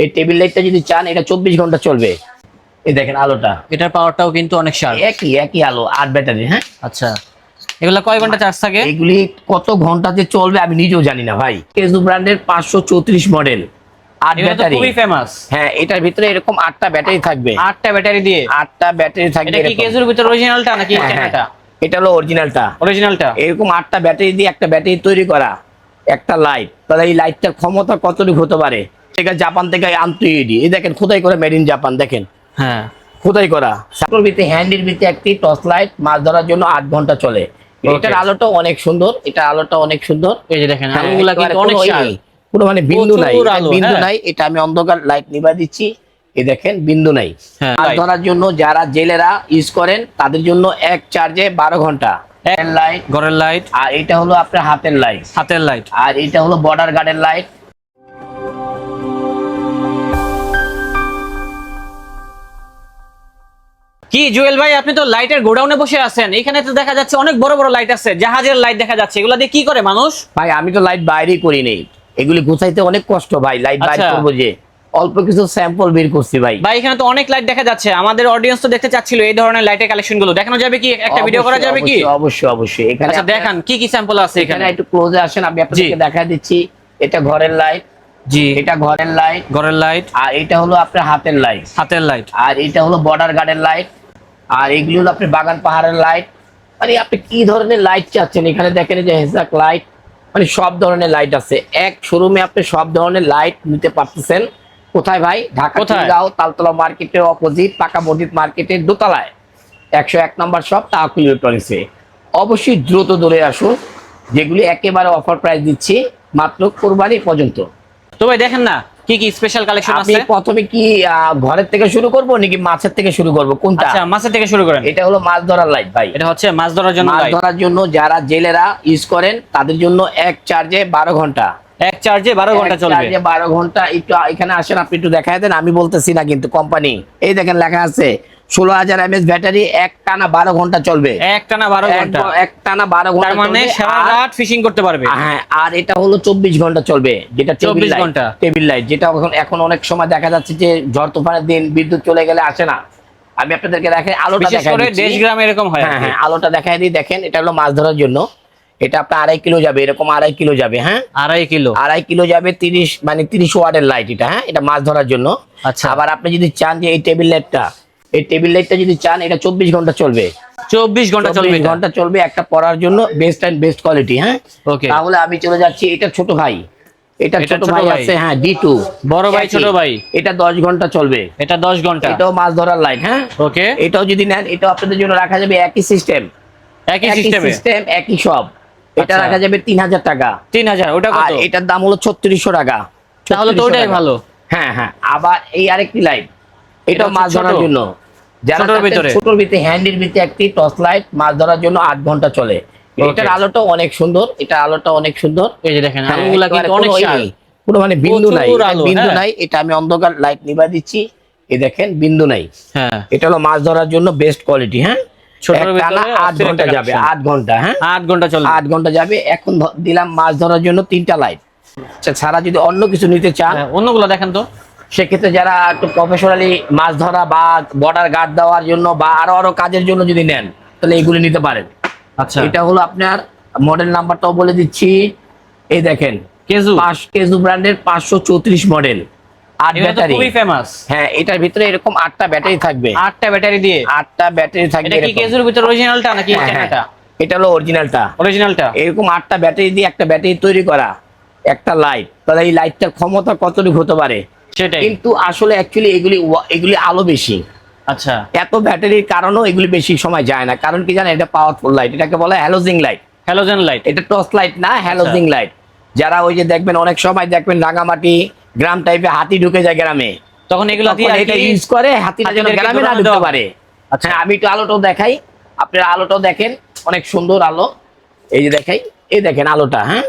এই টেবিল লাইটটা যদি চান এটা 24 ঘন্টা চলবে। এই দেখেন আলোটা, এটার পাওয়ারটাও কিন্তু অনেক শার্প। একই আলো, 8 ব্যাটারি। হ্যাঁ, আচ্ছা, এগুলা কয় ঘন্টা চার্জ থাকে? এগুলি কত ঘন্টা যে চলবে আমি নিজেও জানি না ভাই। কেজু ব্র্যান্ডের 534 মডেল, 8 ব্যাটারি, খুবই ফেমাস। হ্যাঁ, এটার ভিতরে এরকম 8টা ব্যাটারি থাকবে। 8টা ব্যাটারি দিয়ে 8টা ব্যাটারি থাকবে। এটা কি কেজুর ভিতর অরিজিনালটা নাকি এটা? এটা হলো অরিজিনালটা। এরকম 8টা ব্যাটারি দিয়ে একটা ব্যাটারি তৈরি করা একটা লাইট। তাহলে এই লাইটটার ক্ষমতা কতটুকু হতে পারে? এটা জাপান থেকে আনতে এডি, এই দেখেন খোদাই করে মেড ইন জাপান, দেখেন হ্যাঁ খোদাই করা। সাটোর ভিতরে হ্যান্ডের ভিতরে একটি টর্চ লাইট, মাছ ধরার জন্য 8 ঘন্টা চলে। এটার আলোটা অনেক সুন্দর, এটা আলোটা অনেক সুন্দর। এই যে দেখেন আলোগুলা কিন্তু অনেক শার্প, পুরো মানে বিন্দু নাই। এটা আমি অন্ধকার লাইট নিভা দিচ্ছি, এই দেখেন বিন্দু নাই। মাছ ধরার জন্য যারা জেলেরা ইউজ করেন তাদের জন্য এক চার্জে 12 ঘন্টা লাইট, ঘরের লাইট। আর এটা হলো আপনার হাতের লাইট, আর এটা হলো বর্ডার গার্ডের লাইট। কি জুয়েল ভাই, আপনি তো লাইটের গোডাউনে বসে আছেন, এখানে তো দেখা যাচ্ছে অনেক বড় বড় লাইট আছে, জাহাজের লাইট দেখা যাচ্ছে, এগুলা দিয়ে কি করে মানুষ? ভাই আমি তো লাইট বাইরেই করি নেই, এগুলি গুছাইতে অনেক কষ্ট ভাই। লাইট বাইরে করবো যে অল্প কিছু স্যাম্পল বের করছি ভাই। ভাই এখানে তো অনেক লাইট দেখা যাচ্ছে, আমাদের অডিয়েন্স তো দেখতে চাচ্ছিল এই ধরনের লাইটের কালেকশন গুলো, দেখানো যাবে কি? একটা ভিডিও করা যাবে কি? অবশ্যই। এখানে আচ্ছা দেখান কি কি স্যাম্পল আছে এখানে, একটু ক্লোজে আসেন, আমি আপনাদেরকে দেখাই দিচ্ছি। এটা ঘরের লাইট, জি এটা ঘরের লাইট, আর এটা হলো আপনার হাতের লাইট, আর এটা হলো বর্ডার গার্ডের লাইট, আর এগুলো হলো আপনার বাগান পাহাড়ের লাইট। মানে আপনি কি ধরনের লাইট চাচ্ছেন এখানে দেখেন, যে হেজাক লাইট, মানে সব ধরনের লাইট আছে এক শোরুমে। আপনি সব ধরনের লাইট নিতে পারতেছেন। কোথায় ভাই? ঢাকা গাঁও তালতলা মার্কেটের অপোজিট পাকা মসজিদ মার্কেটের দোতলায় 101 নম্বর শপ তাওয়াক্কুল ইলেকট্রনিক্সে। অবশ্যই দ্রুত দৌড়ে আসুন, যেগুলি একেবারে অফার প্রাইস দিচ্ছি মাত্র কোরবানি পর্যন্ত। তো ভাই দেখেন না কি কি স্পেশাল কালেকশন আছে। প্রথমে কি ঘরের থেকে শুরু করব নাকি মাছের থেকে শুরু করব, কোনটা? আচ্ছা মাছের থেকে শুরু করেন। এটা হলো মাছ ধরার লাইট ভাই, এটা হচ্ছে মাছ ধরার জন্য লাইট। মাছ ধরার জন্য যারা জেলেরা ইউজ করেন তাদের জন্য এক চার্জে 12 ঘন্টা, এক চার্জে 12 ঘন্টা চলবে। 12 ঘন্টা। একটু এখানে আসেন, আপনি একটু দেখায় দেন, আমি বলতেছি না কিন্তু কোম্পানি। এই দেখেন লেখা আছে 16,000 mAh ব্যাটারি, এক টানা 12 ঘন্টা চলবে। এক টানা 12 ঘন্টা, এক টানা 12 ঘন্টা, তার মানে সারা রাত ফিশিং করতে পারবে। হ্যাঁ, আর এটা হলো 24 ঘন্টা চলবে, যেটা 24 ঘন্টা টেবিল লাইট, যেটা এখন অনেক সময় দেখা যাচ্ছে যে ঝড় তুফানের দিন বিদ্যুৎ চলে গেলে আসে না। আমি আপনাদেরকে দেখাই, আলোটা দেখাই দিচ্ছি। দেশ গ্রামে এরকম হয়। হ্যাঁ, আলোটা দেখাই দিই, দেখেন এটা হলো মাছ ধরার জন্য। এটা আপনার 2.5 কিলো যাবে, এরকম 2.5 কিলো যাবে। হ্যাঁ, 2.5 কিলো যাবে, 30 ওয়াটের লাইট এটা। হ্যাঁ, এটা মাছ ধরার জন্য। আচ্ছা, আবার আপনি যদি চান যে এই টেবিল লাইটটা যদি চান, এটা 24 ঘন্টা চলবে। 24 ঘন্টা চলবে একটা পড়ার জন্য বেস্ট কোয়ালিটি। হ্যাঁ, তাহলে আমি চলে যাচ্ছি এটা ছোট ভাই, এটা ছোট ভাই আছে। হ্যাঁ, D2 বড় ভাই ছোট ভাই, এটা 10 ঘন্টা চলবে। এটা 10 ঘন্টা, এটাও মাছ ধরার লাইট। হ্যাঁ, ওকে, এটাও যদি নেন এটাও আপনাদের জন্য রাখা যাবে একই সিস্টেম, একই সব। এটা রাখা যাবে 3000 টাকা। 3000, ওটা কত? এটার দাম হলো 3600 টাকা। তাহলে তো ওটাই ভালো। হ্যাঁ, আবার এই আরেকটি লাইট, এটাও মাছ ধরার জন্য, যারা ছোটর ভিতরে হ্যান্ডের ভিতরে একটি টর্চ লাইট, মাছ ধরার জন্য 8 ঘন্টা চলে। এটার আলোটা অনেক সুন্দর, এই যে দেখেন আলোগুলা কিন্তু অনেক শার্প, পুরো মানে বিন্দু নাই। এটা আমি অন্ধকার লাইট নিভা দিচ্ছি, এই দেখেন বিন্দু নাই। হ্যাঁ, এটা হলো মাছ ধরার জন্য বেস্ট কোয়ালিটি। হ্যাঁ, ছোটর ভিতরে 8 ঘন্টা যাবে, 8 ঘন্টা। হ্যাঁ, 8 ঘন্টা চলবে, 8 ঘন্টা যাবে। এখন দিলাম মাছ ধরার জন্য 3টা লাইট। আচ্ছা, ছাড়া যদি অন্য কিছু নিতে চান, অন্যগুলো দেখেন তো, সেক্ষেত্রে যারা একটু প্রফেশনালি মাছ ধরা বা বর্ডার গার্ড দেওয়ার জন্য বা আরো কাজের জন্য যদি নেন, তাহলে এগুলি নিতে পারেন। আচ্ছা, এটা হলো আপনার মডেল নাম্বারটাও বলে দিচ্ছি, এই দেখেন কেজু ব্র্যান্ডের 534 মডেল, 8 ব্যাটারি, খুবই ফেমাস। হ্যাঁ, এটার ভিতরে এরকম 8টা ব্যাটারি থাকবে, 8টা ব্যাটারি দিয়ে 8টা ব্যাটারি থাকবে। এটা কি কেজুর ভিতর অরিজিনালটা নাকি এটা? এটা হলো অরিজিনালটা। এরকম 8টা ব্যাটারি দিয়ে একটা ব্যাটারি তৈরি করা একটা লাইট। তাহলে এই লাইটটার ক্ষমতা কতটুকু হতে পারে সেটাই। কিন্তু আসলে অ্যাকচুয়ালি এগুলি আলো বেশি। আচ্ছা, এত ব্যাটারির কারণেও এগুলি বেশি সময় যায় না। কারণ কি জানেন, এটা পাওয়ারফুল লাইট, এটাকে বলে হ্যালোজেন লাইট। এটা টর্চ লাইট না, হ্যালোজেন লাইট। যারা ওই যে দেখবেন অনেক সময় দেখবেন রাঙামাটি গ্রাম টাইপে হাতি ঢুকে যায় গ্রামে, তখন এগুলো দিয়ে এটা ইউজ করে হাতিটা যেন গ্রামে না ঢুকতে পারে। আচ্ছা, আমি একটু আলোটাও দেখাই, আপনারা আলোটাও দেখেন, অনেক সুন্দর আলো। এই যে দেখাই, এই দেখেন আলোটা। হ্যাঁ,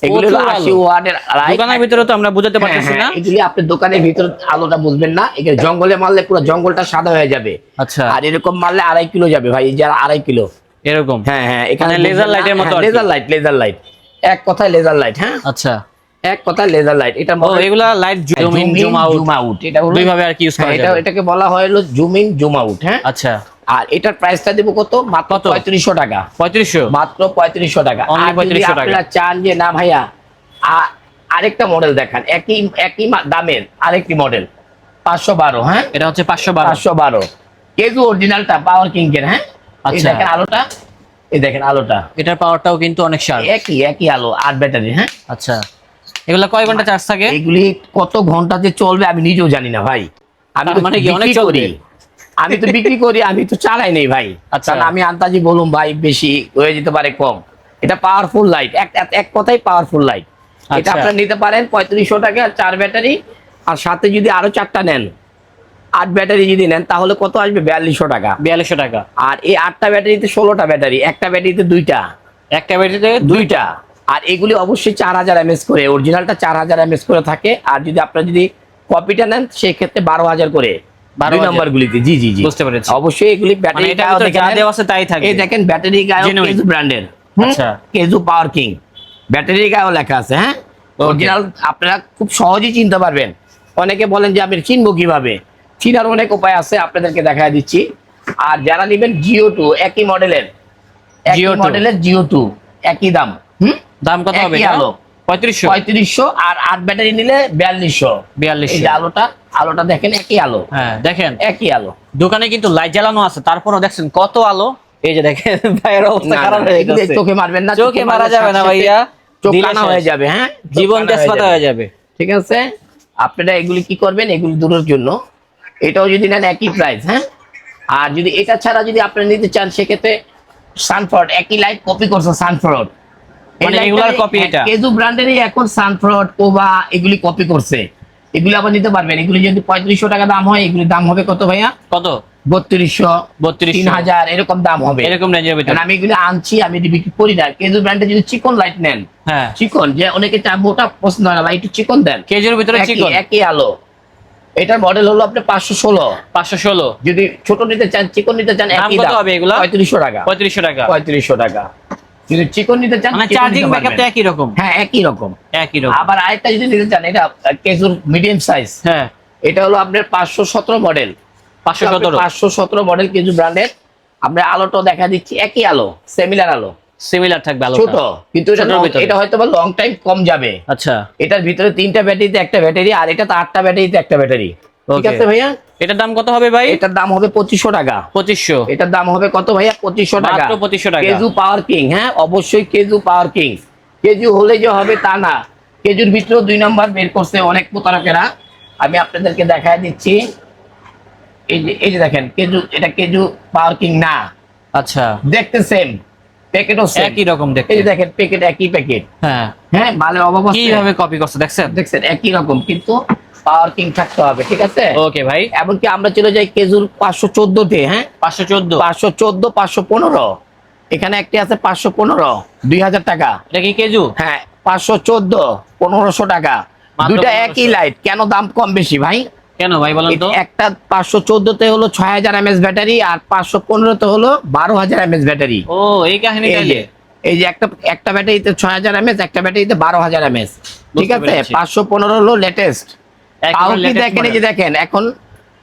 এগুলো 80 ওয়াটের লাইট। দোকানের ভিতরে তো আমরা বুঝাতে পারতেছি না, এগুলি আপনি দোকানের ভিতরে আলোটা বুঝবেন না। এখানে জঙ্গলে মারলে পুরো জঙ্গলটা সাদা হয়ে যাবে। আচ্ছা, আর এরকম মারলে 2.5 কিলো যাবে ভাই, এই যে 2.5 কিলো এরকম। হ্যাঁ, এখানে লেজার লাইটের মতো, লেজার লাইট, এক কথায় লেজার লাইট। হ্যাঁ, আচ্ছা, এক কথা লেজার লাইট। এটা ও এগুলা light zoom in zoom out এটা হলো দুই ভাবে আর কি ইউজ করা এটা যাবে। এটাকে বলা হয় হলো জুম ইন জুম আউট। হ্যাঁ, আচ্ছা, আর এটার প্রাইসটা দেব কত? মাত্র 3500 টাকা। 3500 মাত্র 3500 টাকা। Only আর যদি 3500 টাকা। আপনারা চান যে না ভাইয়া আরেকটা মডেল দেখান, একই একই দামের আরেকটি মডেল 512। হ্যাঁ, এটা হচ্ছে 512 512 কেজু অরিজিনালটা পাওয়ার কিং এর। হ্যাঁ, এই আচ্ছা। দেখেন আলোটা, এই দেখেন আলোটা এটার পাওয়ারটাও কিন্তু অনেক শার্প। একই আলো, 8 ব্যাটারি। হ্যাঁ, আচ্ছা, এগুলা কয় ঘন্টা চার্জ থাকে? এগুলি কত ঘন্টা যে চলবে আমি নিজেও জানি না ভাই। আমি তার তো মানে কি অনেক বিক্রি চলবে? করি, আমি তো বিক্রি করি, আমি তো চালাই নেই ভাই। আচ্ছা। কারণ আমি আন্দাজি বলুম ভাই বেশি হয়ে যেতে পারে কম। এটা পাওয়ারফুল লাইট, এক কথাই পাওয়ারফুল লাইট। এটা আচ্ছা। আপনারা নিতে পারেন 3500 টাকা, আর 4 ব্যাটারি, আর সাথে যদি আরো 4টা নেন, 8 ব্যাটারি যদি নেন তাহলে কত আসবে? 4200 টাকা। 4200 টাকা। আর এই 8টা ব্যাটারিতে 16টা ব্যাটারি, একটা ব্যাটারিতে দুইটা, একটা ব্যাটারিতে দুইটা। আর এগুলি অবশ্যই 4000 mAh করে, অরিজিনালটা 4000 mAh করে থাকে। আর যদি আপনারা যদি কপিটা নেন সেই ক্ষেত্রে 12000 করে 2 নাম্বার গুলিতে। জি জি জি, বুঝতে পেরেছি। অবশ্যই এগুলি মানে ব্যাটারি এটার ভিতরে যা দেওয়া আছে তাই থাকবে। এই দেখেন ব্যাটারি গায়ে Genuine। কেজু ব্র্যান্ডের। আচ্ছা। কেজু পাওয়ার কিং ব্যাটারি গায়েও লেখা আছে। হ্যাঁ, অরিজিনাল আপনারা খুব সহজেই চিনতে পারবেন। অনেকে বলেন যে আমি চিনবো কিভাবে, চিনার অনেক উপায় আছে, আপনাদেরকে দেখা দিচ্ছি। আর যারা নেবেন Geo2 একই মডেলের, Geo2 একই দাম। দাম কত হবে একই এটা? আলো 3500। 3500, আর 8 ব্যাটারি নিলে 4200। 4200। এই যে আলোটা দেখেন, একই আলো, হ্যাঁ দেখেন একই আলো। দোকানে কিন্তু লাইট জ্বালানো আছে, তারপরও দেখছেন কত আলো। এই যে দেখেন ভাইয়ের অবস্থা না, খারাপ না, হয়ে এগুলো গেছে। চোখে মারবেন না, চোখে মারা যাবে না ভাইয়া, চোখ দিলে কানা শেষ। হয়ে যাবে। হ্যাঁ, চোখ জীবন কানা তেজপাতা হয়ে যাবে। ঠিক আছে, আপনারা এগুলি কি করবেন, এগুলি দূরের জন্য এটাও যদি নেন একই প্রাইস। হ্যাঁ, আর যদি এটা ছাড়া যদি আপনারা নিতে চান সেক্ষেত্রে সানফ্রড একই লাইট কপি করছে সানফ্রড, মানে এগুলার copy এটা? কেজু ব্র্যান্ডেরই এখন সানফ্রড, কোবা এগুলি কপি করছে। এগুলি আবার নিতে পারবেন। এগুলি যদি 3500 টাকা দাম হয়, এগুলির দাম হবে কত ভাইয়া? কত? 3200, 3000 এরকম দাম হবে। এরকম রেঞ্জের ভিতরে। কারণ আমি এগুলি আনছি, আমি এটি বিক্রি করি না। কেজু ব্র্যান্ডে যদি চিকন লাইট নেন, হ্যাঁ, চিকন, যে অনেকে চা মোটা পছন্দ হয় না ভাই, একটু চিকন দেন, কেজির ভিতরে চিকন। একই আলো। এটার মডেল হলো আপনার 516। 516। যদি ছোট নিতে চান, চিকন নিতে চান, দাম একই কত দাম হবে এগুলা? 3500 টাকা। 3500 টাকা। 3500 টাকা। যদি চিকন নিতে চান, মানে চিকন চার্জিং নিতে ব্যাকআপ তো পারবেন। একই রকম। হ্যাঁ, একই রকম। একই রকম। আবার আরেকটা যদি নিতে চান, এটা কেজুর মিডিয়াম সাইজ। হ্যাঁ, এটা হলো আপনার 517 মডেল। 517। 517 মডেল কেজু ব্র্যান্ডের। আমরা আলোটাও দেখা দিচ্ছি, একই আলো, সিমিলার আলো, সিমিলার থাকবে আলোটা। ছোট, কিন্তু এটা হয়তো বা লং টাইম কম যাবে। আচ্ছা, এটার ভিতরে 3টা ব্যাটারিতে একটা ব্যাটারি, আর এটা তো 8টা ব্যাটারিতে একটা ব্যাটারি। ঠিক Okay. আছে ভাইয়া, এটার দাম কত হবে ভাই? এটার দাম হবে 2500 টাকা। 2500। এটার দাম হবে কত ভাইয়া? 2500 টাকা। মাত্র 2500 টাকা। কেজু পাওয়ার কিং। হ্যাঁ, অবশ্যই কেজু পাওয়ার কিং। কেজু হলে যে হবে তা না, কেজুর ভিতরেও 2 নাম্বার বের করছে অনেক প্রতারকেরা। আমি আপনাদেরকে দেখায় দিচ্ছি। এই যে দেখেন কেজু, এটা কেজু পাওয়ার কিং না। আচ্ছা, দেখতে সেম, প্যাকেটও সেম, একই রকম দেখতে। এই যে দেখেন প্যাকেট, একই প্যাকেট। হ্যাঁ, হ্যাঁ, মালের অভাব আছে? কিভাবে কপি করছে দেখছেন? দেখছেন একই রকম, কিন্তু পাওয়ার কিং থাকতে হবে। ঠিক আছে, ওকে ভাই। এমনকি আমরা চলে যাই কেজুর 514 তে। হ্যাঁ, 514। 514, 515, এখানে একটি আছে 515, 2000 টাকা। এটা কি কেজু? হ্যাঁ, 514, 1500 টাকা। মাত্র দুইটা 1500 একই লাইট, কেন দাম কম বেশি ভাই? কেন ভাই বলেন তো? একটা 514 তে হলো 6000 mAh ব্যাটারি, আর 515 তে হলো 12000 mAh ব্যাটারি। ও এই কাহিনী এই তাইলে। যে এই যে একটা ব্যাটারিতে 6000 mAh, একটা ব্যাটারিতে 12000 mAh। ঠিক বুঝতে আছে, পেরেছি। 515 হলো লেটেস্ট। একদম latest দেখেন, এই যে model। দেখেন এখন,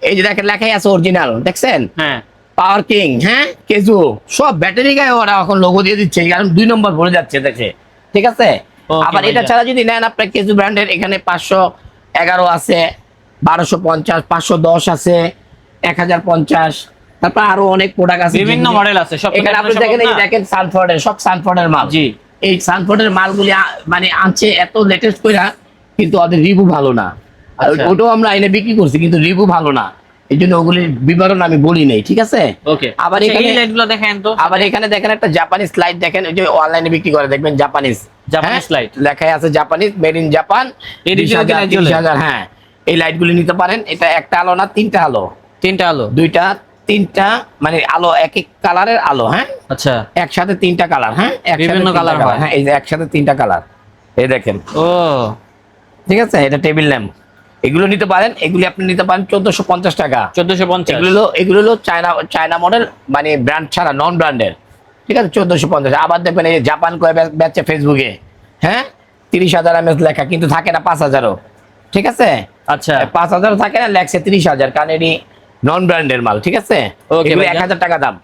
এই যে দেখেন লেখাই আছে অরিজিনাল, দেখছেন? হ্যাঁ, পাওয়ার কিং। হ্যাঁ, কেজু সব ব্যাটারি গায়ে ওরা এখন লোগো দিয়ে দিচ্ছে, কারণ 2 নম্বর ভরে যাচ্ছে দেখে। ঠিক আছে, Okay, আবার এটা ভাইয়া। ছাড়া যদি নেন আপনার কেজু ব্র্যান্ডের, এখানে 511 আছে, 1250, 510 আছে, 1050, তারপর আরো অনেক প্রোডাক্ট আছে, বিভিন্ন যেগুলি- মডেল আছে, সব তো এখানে আপনি দেখানো দেখেন, সম্ভব এই যে না। দেখেন সানফোর্ডের, সব সানফোর্ডের মাল। জি। এই সানফোর্ডের মালগুলি মানে আনছে এত লেটেস্ট কইরা, কিন্তু ওদের রিভিউ ভালো না। আর আচ্ছা। ওটাও আমরা এনে বিক্রি করছি, কিন্তু রিভিউ ভালো না, এই জন্য ওগুলির বিবরণ আমি বলি নাই। ঠিক আছে, ওকে। আবার আচ্ছা, এখানে এই লাইটগুলো দেখেন তো। আবার এখানে দেখেন একটা জাপানিজ লাইট, দেখেন ওই যে অনলাইনে বিক্রি করে, দেখবেন জাপানিজ। Japanese light. লেখাই আছে জাপানিজ, মেড ইন জাপান, এই দিকে লাইট জ্বলে। 30,000। হ্যাঁ, এই লাইটগুলি নিতে পারেন। এটা একটা আলো না, 3টা আলো, তিনটা আলো। 2টা 3টা, মানে আলো এক এক কালারের আলো। হ্যাঁ, আচ্ছা, একসাথে 3টা কালার। হ্যাঁ, একসাথে বিভিন্ন 3টা কালার হয়। হ্যাঁ, এই যে একসাথে 3টা কালার, এই দেখেন। ও ঠিক আছে, এটা টেবিল ল্যাম্প। এগুলো নিতে পারেন, এগুলি আপনি নিতে পারেন 1450 টাকা। 1450। এগুলো হলো চায়না মডেল, মানে ব্র্যান্ড ছাড়া, নন ব্র্যান্ডের। ঠিক আছে, 1450। আবার দেখবেন এই যে জাপান কয়ে বেচছে ফেসবুকে। হ্যাঁ, 30,000 mAh লেখা, কিন্তু থাকে না 5,000ও। ঠিক আছে, আচ্ছা 5,000 থাকে না, লেখছে 30,000, কারণ এটি নন ব্র্যান্ডের মাল। ঠিক আছে, Okay, এগুলো ভাইজান। 1,000 টাকা দাম,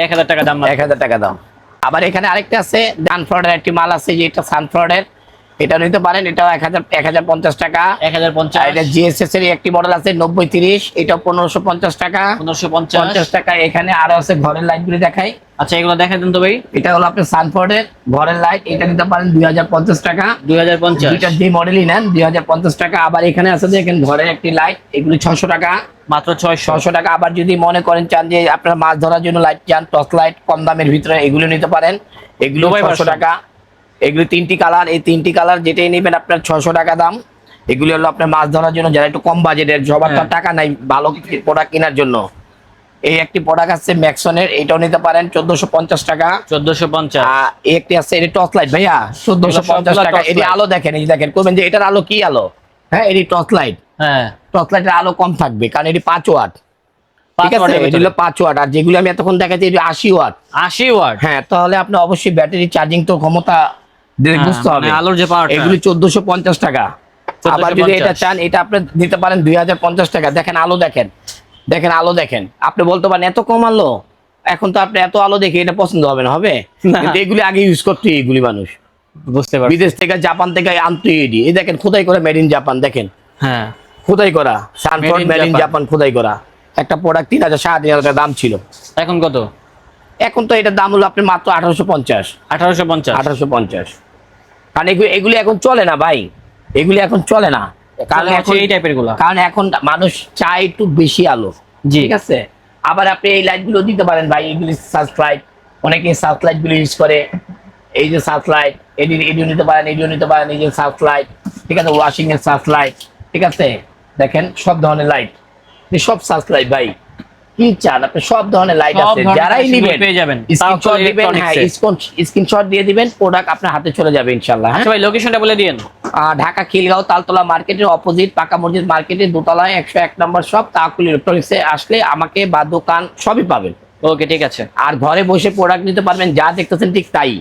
1000 টাকা দাম। 1,000 টাকা দাম। আবার এখানে আরেকটা আছে সানফ্লাওয়ারের একটি মাল আছে, যে এটা সানফ্লাওয়ারের, এটা নিতে পারেন, এটাও 1,050 টাকা। 1050, আর এটা জিএসএস এর একটি মডেল আছে 9030, এটা 1550 টাকা, 1550। 50 টাকা। এখানে আরো আছে ঘরের লাইট গুলি দেখাই। আচ্ছা এগুলো দেখাই দেন তো ভাই। এটা হলো আপনার সানফোর্ডের ঘরের লাইট, এটা নিতে পারেন 2050 টাকা। 2050, দুইটা যে মডেলই নেন 2050 টাকা। আবার এখানে আছে যে এখানে ঘরের একটি লাইট, এগুলি 600 টাকা, মাত্র 600 টাকা। আবার যদি মনে করেন চান যে আপনার মাছ ধরার জন্য লাইট চান, টর্চ লাইট কম দামের ভিতরে, এগুলো নিতে পারেন, এগুলো দুবাই 600 version। টাকা। এগুলো 3টি কালার, এই 3টি কালার যেটাই নেবেন আপনার 600 টাকা দাম। এগুলি হলো আপনার মাছ ধরার জন্য, যারা একটু কম বাজেটের, সবার তো আর টাকা নাই ভালো প্রোডাক্ট কেনার জন্য। এই একটি প্রোডাক্ট আছে ম্যাক্সনের, এটাও নিতে পারেন 1450 টাকা। 1450। এই একটি আছে, এটা টর্চ লাইট ভাইয়া, 1450 টাকা। torch এটি light। আলো দেখেন, এই যে দেখেন, করবেন যে এটার আলো কি আলো, হ্যাঁ এটি টর্চ লাইট। হ্যাঁ টর্চ লাইটের আলো কম থাকবে, কারণ এটি 5 ওয়াট। 5 ঠিক আছে, ওয়াটের এটি হলো 5 ওয়াট। আর যেগুলো আমি এতক্ষণ দেখাচ্ছি এটি 80 ওয়াট। 80 ওয়াট। হ্যাঁ, তাহলে আপনি অবশ্যই ব্যাটারি চার্জিং তো ক্ষমতা বুঝতে হবে। মানে আলোর যে পাওয়ারটা। এগুলি 1450 টাকা। আবার যদি এটা চান, এটা আপনি দিতে পারেন 2050 টাকা। দেখেন আলো, দেখেন দেখেন আলো দেখেন। আপনি বলতে পারেন এত কম আলো, এখন তো আপনি এত আলো দেখে এটা পছন্দ হবে না, হবে? না। কিন্তু এগুলি আগে ইউজ করতে, এগুলি মানুষ বুঝতে পারছি। বিদেশ থেকে, জাপান থেকে আনতো এডি। এই দেখেন খোদাই করে মেড ইন জাপান, দেখেন হ্যাঁ খোদাই করা Sanford Made in made in Japan। Japan খোদাই করা। একটা প্রোডাক্ট 3,000 3,500 টাকা দাম ছিল, এখন কত? এখন তো এটার দাম হলো আপনি মাত্র 1850। 1850। 1850, কারণ এগুলি এখন চলে না ভাই, এগুলি এখন চলে না, কারণ চলে এখন হচ্ছে এই টাইপের গুলা। কারণ এখন মানুষ চায় একটু বেশি আলো। জি। ঠিক আছে, আবার আপনি এই লাইট গুলো দিতে পারেন ভাই, এগুলি সার্চ লাইট, অনেকে সার্চ লাইট গুলো ইউজ করে। এই যে সার্চ লাইট, এডিও নিতে পারেন, এডিও নিতে পারেন, এই যে সার্চ লাইট। ঠিক আছে, ওয়াশিং এর সার্চ লাইট। ঠিক আছে, দেখেন সব ধরনের লাইট, সব সার্চ লাইট ভাই, কি চান আপনি, সব ধরনের লাইট সব আছে। ধরনের যারাই light নিবেন পেয়ে যাবেন। স্ক্রিনশট দিবেন, হ্যাঁ Electronics স্ক্রিনশট দিয়ে দিবেন, প্রোডাক্ট আপনার হাতে চলে যাবে ইনশাআল্লাহ। হ্যাঁ, আচ্ছা ভাই লোকেশনটা বলে দিন। ঢাকা খিলগাঁও তালতলা মার্কেটের অপোজিট পাকা মসজিদ মার্কেটের দোতলায় 101 নম্বর শপ তাকুল ইলেকট্রনিক্সে আসলে আমাকে বা দোকান সবই পাবেন। ওকে ঠিক আছে। আর ঘরে বসে প্রোডাক্ট নিতে পারবেন, যা দেখতেছেন ঠিক তাই।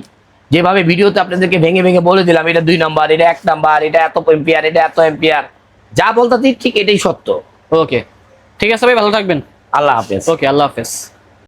যেভাবে ভিডিওতে আপনাদেরকে ভেঙে ভেঙে বলে দিলাম, এটা 2 নাম্বার, এটা 1 নাম্বার, এটা এত এম্পিয়ার, এটা এত এম্পিয়ার, যা বলতেছি ঠিক এটাই সত্য। ওকে ঠিক আছে ভাই, ভালো থাকবেন। আল্লাহ হাফেজ। ওকে আল্লাহ হাফেজ।